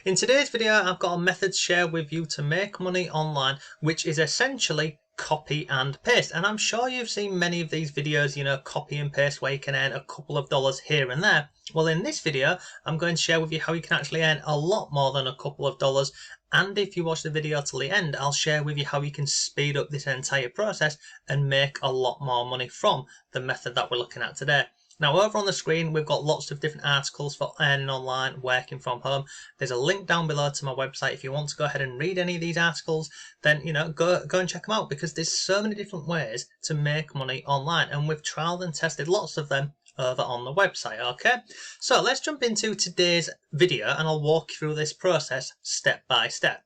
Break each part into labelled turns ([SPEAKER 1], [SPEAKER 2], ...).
[SPEAKER 1] In today's video, I've got a method to share with you to make money online, which is essentially copy and paste. And I'm sure you've seen many of these videos, copy and paste where you can earn a couple of dollars here and there. Well, in this video, I'm going to share with you how you can actually earn a lot more than a couple of dollars. And if you watch the video till the end, I'll share with you how you can speed up this entire process and make a lot more money from the method that we're looking at today. Now, over on the screen, we've got lots of different articles for earning online, working from home. There's a link down below to my website. If you want to go ahead and read any of these articles, then, go and check them out, because there's so many different ways to make money online. And we've trialed and tested lots of them over on the website, okay? So let's jump into today's video and I'll walk you through this process step by step.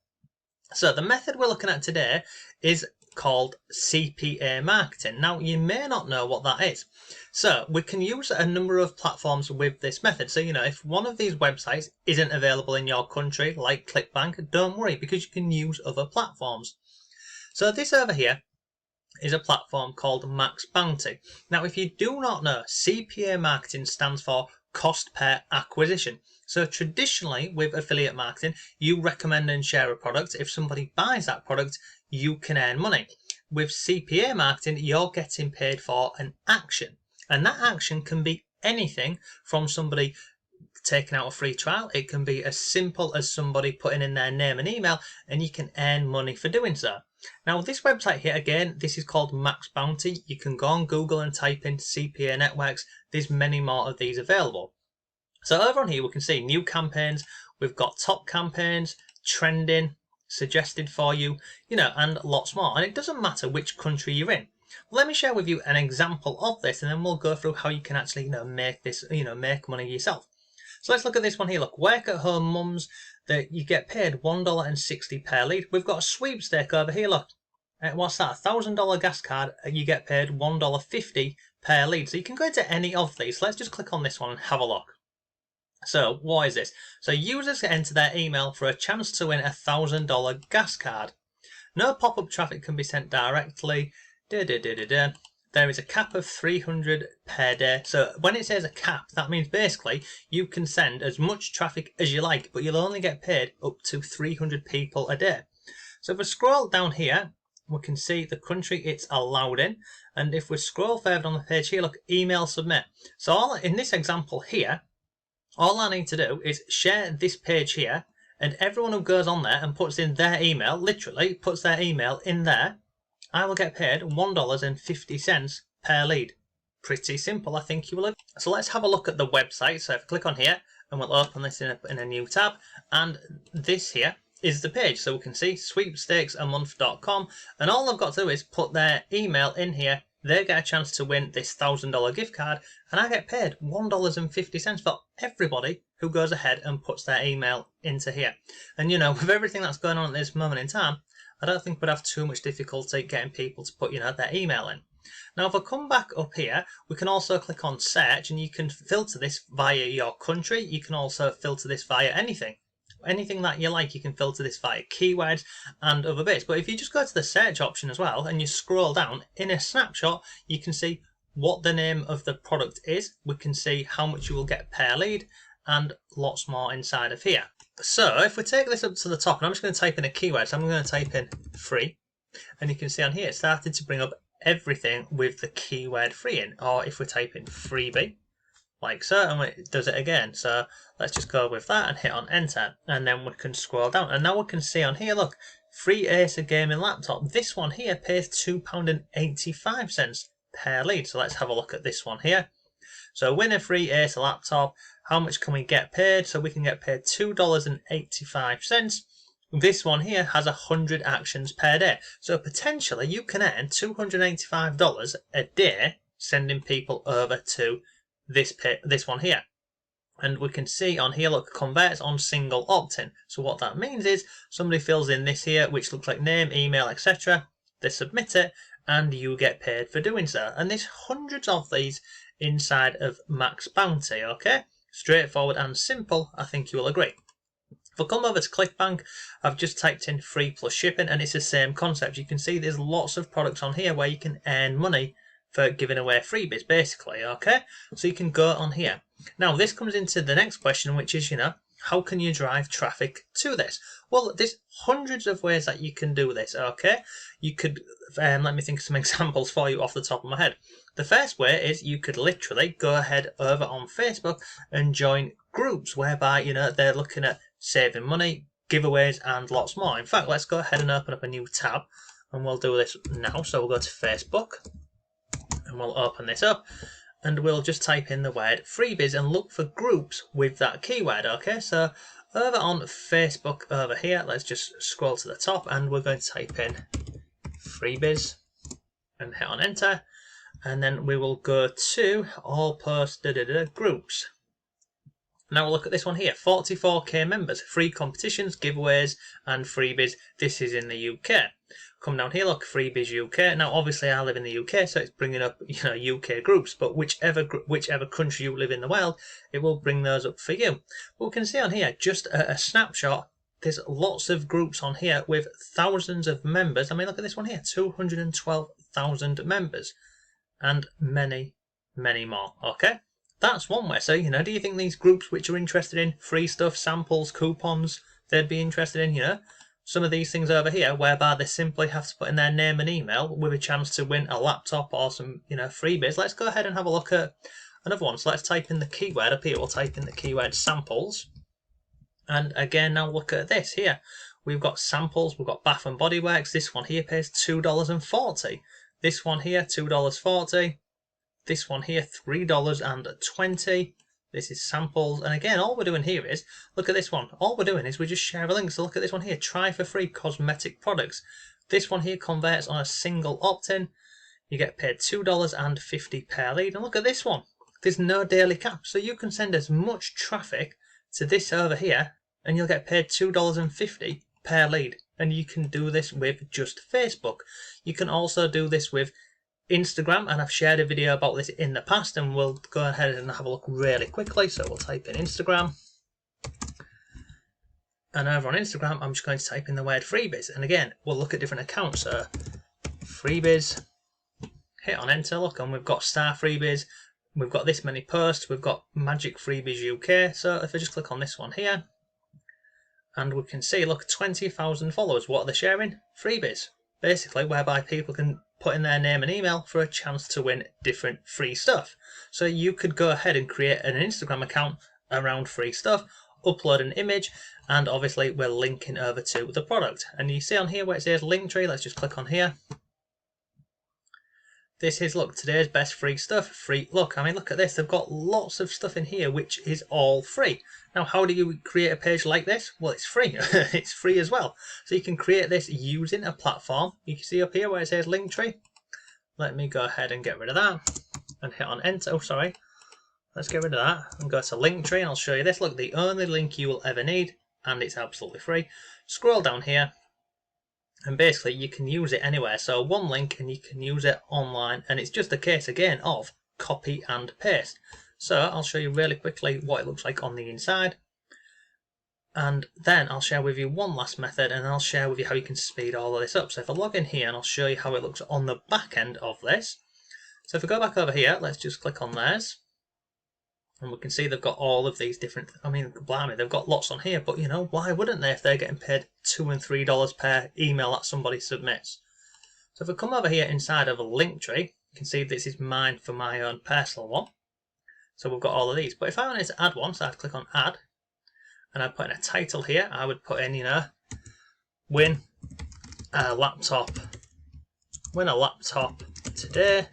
[SPEAKER 1] So the method we're looking at today is called CPA Marketing. Now, you may not know what that is. So we can use a number of platforms with this method. So, if one of these websites isn't available in your country, like Clickbank, don't worry, because you can use other platforms. So this over here is a platform called Max Bounty. Now, if you do not know, CPA Marketing stands for cost per acquisition. So traditionally with affiliate marketing, you recommend and share a product. If somebody buys that product, you can earn money. With CPA marketing, you're getting paid for an action. And that action can be anything from somebody taking out a free trial. It can be as simple as somebody putting in their name and email, and you can earn money for doing so. Now, this website here, again, this is called Max Bounty. You can go on Google and type in CPA networks. There's many more of these available. So over on here, we can see new campaigns. We've got top campaigns, trending, suggested for you, and lots more. And it doesn't matter which country you're in. Let me share with you an example of this, and then we'll go through how you can actually, make this, make money yourself. So let's look at this one here. Look, work at home mums, that you get paid $1.60 per lead. We've got a sweepstake over here. Look, what's that? $1,000 gas card. You get paid $1.50 per lead. So you can go into any of these. Let's just click on this one and have a look. So what is this? So users can enter their email for a chance to win a $1,000 gas card. No pop-up traffic can be sent directly. There is a cap of 300 per day. So when it says a cap, that means basically you can send as much traffic as you like, but you'll only get paid up to 300 people a day. So if we scroll down here, we can see the country it's allowed in. And if we scroll further on the page here, look, email submit. So in this example here, all I need to do is share this page here, and everyone who goes on there and puts in their email, literally puts their email in there, I will get paid $1.50 per lead. Pretty simple, I think you will agree. So let's have a look at the website. So if I click on here, and we'll open this in a new tab, and this here is the page. So we can see sweepstakesamonth.com, and all I've got to do is put their email in here. They get a chance to win this $1,000 gift card, and I get paid $1.50 for everybody who goes ahead and puts their email into here. And with everything that's going on at this moment in time, I don't think we'd have too much difficulty getting people to put, their email in. Now, if I come back up here, we can also click on search, and you can filter this via your country. You can also filter this via anything. Anything that you like, you can filter this via keywords and other bits. But if you just go to the search option as well and you scroll down, in a snapshot, you can see what the name of the product is. We can see how much you will get per lead and lots more inside of here. So if we take this up to the top, and I'm just going to type in a keyword, so I'm going to type in free, and you can see on here it started to bring up everything with the keyword free in. Or if we type in freebie, like so, and it does it again. So let's just go with that and hit on enter, and then we can scroll down, and now we can see on here, look, free Acer gaming laptop. This one here pays £2.85 per lead. So let's have a look at this one here. So win a free Acer laptop. How much can we get paid? So we can get paid $2.85. This one here has 100 actions per day. So potentially you can earn $285 a day sending people over to this one here. And we can see on here, look, converts on single opt-in. So what that means is somebody fills in this here, which looks like name, email, etc. They submit it, and you get paid for doing so. And there's hundreds of these inside of Max Bounty, okay? Straightforward and simple, I think you will agree. If I come over to Clickbank, I've just typed in free plus shipping, and it's the same concept. You can see there's lots of products on here where you can earn money for giving away freebies, basically, okay? So you can go on here. Now, this comes into the next question, which is, how can you drive traffic to this? Well, there's hundreds of ways that you can do this, okay? You could, let me think of some examples for you off the top of my head. The first way is you could literally go ahead over on Facebook and join groups whereby, you know, they're looking at saving money, giveaways, and lots more. In fact, let's go ahead and open up a new tab, and we'll do this now. So we'll go to Facebook, and we'll open this up, and we'll just type in the word freebies and look for groups with that keyword, okay? So over on Facebook over here, let's just scroll to the top, and we're going to type in freebies and hit on enter, and then we will go to all post groups. Now we'll look at this one here, 44k members, free competitions, giveaways and freebies. This is in the UK. Come down here, look, freebies UK. Now obviously I live in the UK, so it's bringing up, you know, UK groups, but whichever country you live in the world, it will bring those up for you. But we can see on here, just a snapshot, there's lots of groups on here with thousands of members. I mean, look at this one here, 212,000 members and many, many more, okay? That's one way. So, you know, do you think these groups which are interested in free stuff, samples, coupons, they'd be interested in, you know, some of these things over here whereby they simply have to put in their name and email with a chance to win a laptop or some, you know, freebies? Let's go ahead and have a look at another one. So let's type in the keyword up here. We'll type in the keyword samples. And again, now look at this here. We've got samples, we've got Bath and Body Works. This one here pays $2.40. This one here, $2.40. This one here, $3.20. This is samples. And again, all we're doing here is, look at this one. All we're doing is we just share a link. So look at this one here, try for free cosmetic products. This one here converts on a single opt-in. You get paid $2.50 per lead. And look at this one. There's no daily cap. So you can send as much traffic to this over here and you'll get paid $2.50 per lead. And you can do this with just Facebook. You can also do this with Instagram, and I've shared a video about this in the past, and we'll go ahead and have a look really quickly. So we'll type in Instagram, and over on Instagram I'm just going to type in the word freebies, and again we'll look at different accounts. So freebies, hit on enter, look, and we've got star freebies, we've got this many posts, we've got magic freebies UK. So if I just click on this one here, and we can see, look, 20,000 followers. What are they sharing? Freebies, basically, whereby people can put in their name and email for a chance to win different free stuff. So you could go ahead and create an Instagram account around free stuff, upload an image, and obviously we're linking over to the product. And you see on here where it says Linktree, let's just click on here. This is, look, today's best free stuff. Free, look, I mean, look at this. They've got lots of stuff in here which is all free. Now, how do you create a page like this? Well, it's free. It's free as well. So you can create this using a platform. You can see up here where it says Linktree. Let me go ahead and get rid of that and hit on enter. Oh, sorry. Let's get rid of that and go to Linktree, and I'll show you this. Look, the only link you will ever need, and it's absolutely free. Scroll down here. And basically you can use it anywhere. So one link and you can use it online, and it's just a case again of copy and paste. So I'll show you really quickly what it looks like on the inside, and then I'll share with you one last method, and I'll share with you how you can speed all of this up. So if I log in here, and I'll show you how it looks on the back end of this. So if we go back over here, let's just click on theirs. And we can see they've got all of these different, I mean, blimey, they've got lots on here, but you know, why wouldn't they if they're getting paid $2 and $3 per email that somebody submits? So if we come over here inside of a Linktree, you can see this is mine for my own personal one. So we've got all of these. But if I wanted to add one, so I'd click on add, and I'd put in a title here. I would put in, you know, win a laptop today.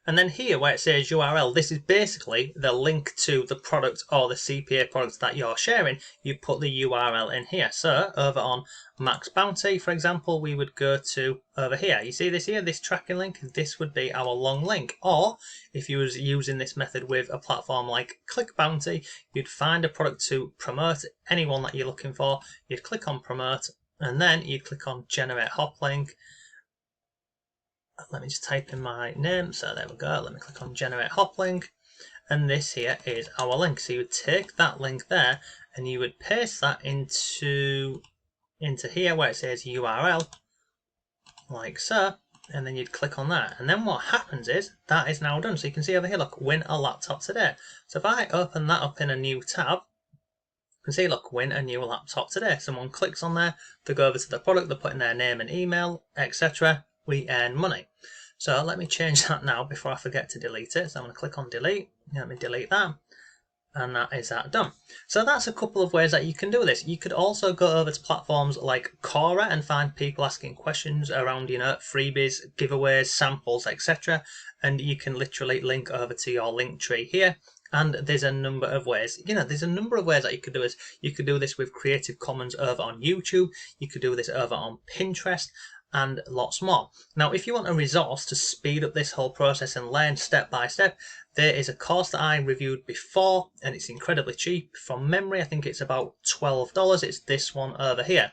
[SPEAKER 1] And then here where it says URL, this is basically the link to the product or the CPA product that you're sharing. You put the URL in here. So over on Max Bounty, for example, we would go to over here. You see this here, this tracking link? This would be our long link. Or if you was using this method with a platform like Clickbank, you'd find a product to promote anyone that you're looking for. You'd click on promote, and then you'd click on generate hop link. Let me just type in my name. So there we go. Let me click on generate hop link. And this here is our link. So you would take that link there and you would paste that into here where it says URL, like so. And then you'd click on that. And then what happens is that is now done. So you can see over here, look, win a laptop today. So if I open that up in a new tab, You can see, look, win a new laptop today. Someone clicks on there, they go over to the product, they put in their name and email, etc. We earn money. So let me change that now before I forget to delete it. So I'm going to click on delete. Let me delete that. And that is that done. So that's a couple of ways that you can do this. You could also go over to platforms like Quora and find people asking questions around, freebies, giveaways, samples, etc. And you can literally link over to your link tree here. And there's a number of ways. There's a number of ways that you could do this. You could do this with Creative Commons over on YouTube. You could do this over on Pinterest and lots more. Now, if you want a resource to speed up this whole process and learn step by step, there is a course that I reviewed before, and it's incredibly cheap. From memory, I think it's about $12. It's this one over here.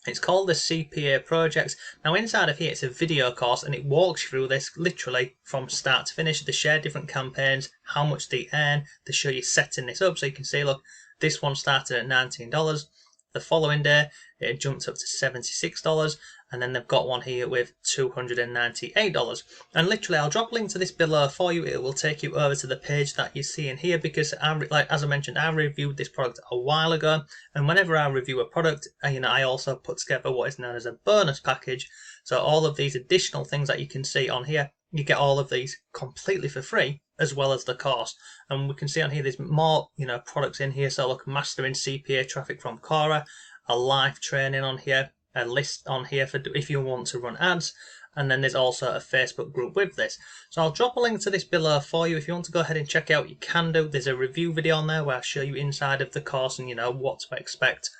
[SPEAKER 1] It's called the CPA Project. Now, inside of here, it's a video course, and it walks you through this literally from start to finish. They share different campaigns, how much they earn. They show you setting this up, so you can see, look, this one started at $19. The following day, it jumped up to $76. And then they've got one here with $298. And literally, I'll drop a link to this below for you. It will take you over to the page that you see in here, because as I mentioned, I reviewed this product a while ago. And whenever I review a product, I also put together what is known as a bonus package. So all of these additional things that you can see on here, you get all of these completely for free, as well as the course. And we can see on here, there's more, products in here. So look, mastering CPA traffic from Quora, a live training on here, a list on here for if you want to run ads, and then there's also a Facebook group with this. So I'll drop a link to this below for you. If you want to go ahead and check it out, you can do. There's a review video on there where I show you inside of the course and what to expect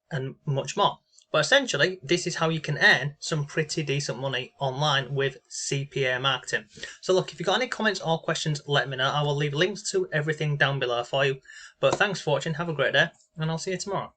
[SPEAKER 1] and much more. But essentially, this is how you can earn some pretty decent money online with CPA marketing. So look, if you've got any comments or questions, let me know. I will leave links to everything down below for you. But thanks for watching, have a great day, and I'll see you tomorrow.